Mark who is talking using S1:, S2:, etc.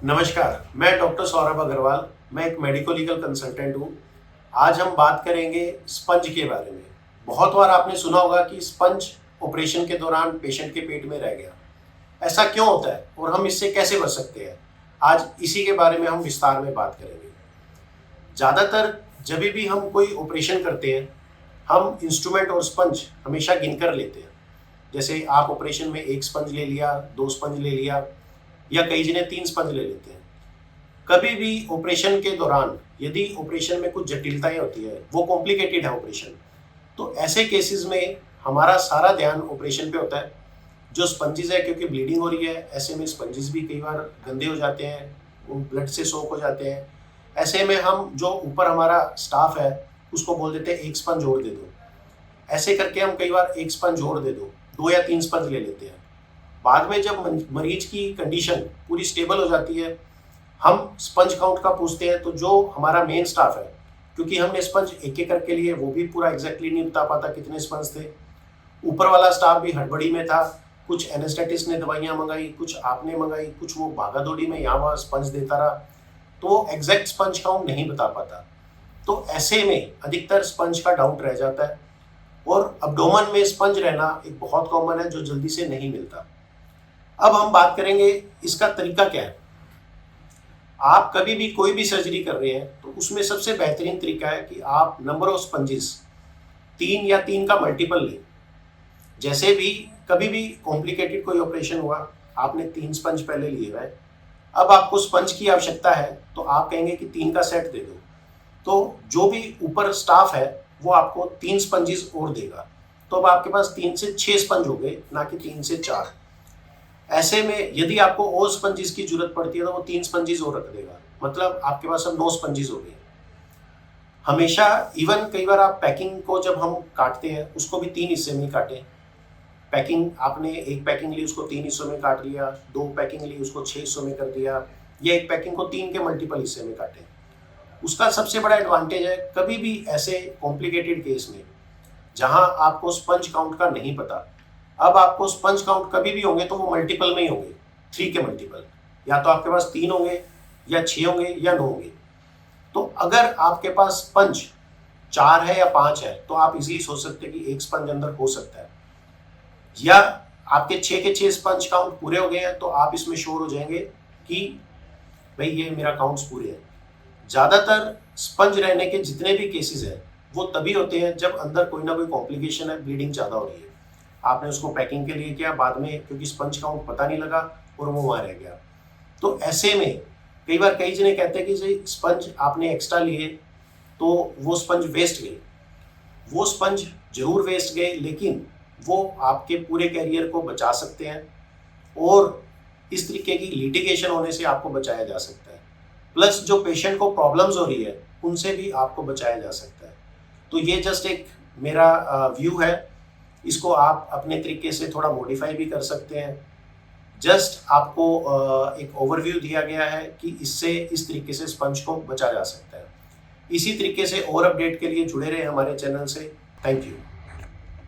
S1: नमस्कार, मैं डॉक्टर सौरभ अग्रवाल। मैं एक मेडिको लीगल कंसल्टेंट हूँ। आज हम बात करेंगे स्पंज के बारे में। बहुत बार आपने सुना होगा कि स्पंज ऑपरेशन के दौरान पेशेंट के पेट में रह गया। ऐसा क्यों होता है और हम इससे कैसे बच सकते हैं? आज इसी के बारे में हम विस्तार में बात करेंगे। ज़्यादातर जब भी हम कोई ऑपरेशन करते हैं, हम इंस्ट्रूमेंट और स्पंज हमेशा गिनकर लेते हैं। जैसे आप ऑपरेशन में 1 स्पंज ले लिया, 2 स्पंज ले लिया या कई जने 3 स्पंज ले लेते हैं। कभी भी ऑपरेशन के दौरान यदि ऑपरेशन में कुछ जटिलताएं होती है, वो कॉम्प्लिकेटेड है ऑपरेशन, तो ऐसे केसेस में हमारा सारा ध्यान ऑपरेशन पे होता है। जो स्पंजेस है, क्योंकि ब्लीडिंग हो रही है, ऐसे में स्पंजेस भी कई बार गंदे हो जाते हैं, वो ब्लड से सोक हो जाते हैं। ऐसे में हम जो ऊपर हमारा स्टाफ है उसको बोल देते हैं 1 स्पंज और दे दो। ऐसे करके हम कई बार 1 स्पंज और दे दो, 2 या 3 स्पंज ले लेते हैं। बाद में जब मरीज की कंडीशन पूरी स्टेबल हो जाती है, हम स्पंज काउंट का पूछते हैं। तो जो हमारा मेन स्टाफ है, क्योंकि हमने स्पंज एक एक करके लिए, वो भी पूरा एग्जैक्टली नहीं बता पाता कितने स्पंज थे। ऊपर वाला स्टाफ भी हड़बड़ी में था, कुछ एनेस्थेटिस्ट ने दवाइयां मंगाई, कुछ आपने मंगाई, कुछ वो भागा दौड़ी में यहाँ वहाँ स्पंज देता रहा, तो एग्जैक्ट स्पंज काउंट नहीं बता पाता। तो ऐसे में अधिकतर स्पंज का डाउट रह जाता है। और अब्डोमन में स्पंज रहना एक बहुत कॉमन है जो जल्दी से नहीं मिलता। अब हम बात करेंगे इसका तरीका क्या है। आप कभी भी कोई भी सर्जरी कर रहे हैं तो उसमें सबसे बेहतरीन तरीका है कि आप नंबर ऑफ स्पंजेस 3 या 3 का मल्टीपल लें। जैसे भी कभी भी कॉम्प्लिकेटेड कोई ऑपरेशन हुआ, आपने 3 स्पंज पहले लिए हुए, अब आपको स्पंज की आवश्यकता है तो आप कहेंगे कि 3 का सेट दे दो। तो जो भी ऊपर स्टाफ है वो आपको 3 स्पंजेस और देगा। तो अब आपके पास 3 से 6 स्पंज हो गए, ना कि 3 से 4। ऐसे में यदि आपको और स्पंजेस की जरूरत पड़ती है तो वो 3 स्पंजेस और रख देगा। मतलब आपके पास अब 9 स्पंजेस हो गए। हमेशा इवन कई बार आप पैकिंग को जब हम काटते हैं उसको भी 3 हिस्से में काटें। पैकिंग आपने एक पैकिंग ली, उसको 3 हिस्सों में काट लिया, 2 पैकिंग ली, उसको 6 हिस्सों में कर दिया, या एक पैकिंग को 3 के मल्टीपल हिस्से में काटें। उसका सबसे बड़ा एडवांटेज है, कभी भी ऐसे कॉम्प्लिकेटेड केस में जहां आपको स्पंज काउंट का नहीं पता, अब आपको स्पंज काउंट कभी भी होंगे तो वो मल्टीपल में ही होंगे, 3 के मल्टीपल। या तो आपके पास 3 होंगे, या 6 होंगे, या 9 होंगे। तो अगर आपके पास स्पंज 4 है या 5 है तो आप इजीली सोच सकते हैं कि 1 स्पंज अंदर हो सकता है। या आपके 6 के 6 स्पंज काउंट पूरे हो गए हैं तो आप इसमें श्योर हो जाएंगे कि भाई ये मेरा काउंट्स पूरे हैं। ज़्यादातर स्पंज रहने के जितने भी केसेस हैं वो तभी होते हैं जब अंदर कोई ना कोई कॉम्प्लिकेशन है, ब्लीडिंग ज़्यादा हो रही है। आपने उसको पैकिंग के लिए किया, बाद में क्योंकि स्पंज काउंट पता नहीं लगा और वो वहाँ रह गया। तो ऐसे में कई बार कई जने कहते हैं कि स्पंज आपने एक्स्ट्रा लिए तो वो स्पंज वेस्ट गए। वो स्पंज जरूर वेस्ट गए, लेकिन वो आपके पूरे कैरियर को बचा सकते हैं और इस तरीके की लिटिगेशन होने से आपको बचाया जा सकता है। प्लस जो पेशेंट को प्रॉब्लम्स हो रही है उनसे भी आपको बचाया जा सकता है। तो ये जस्ट एक मेरा व्यू है। इसको आप अपने तरीके से थोड़ा मॉडिफाई भी कर सकते हैं। जस्ट आपको एक ओवरव्यू दिया गया है कि इससे इस तरीके से स्पंज को बचा जा सकता है। इसी तरीके से और अपडेट के लिए जुड़े रहे हमारे चैनल से। Thank you.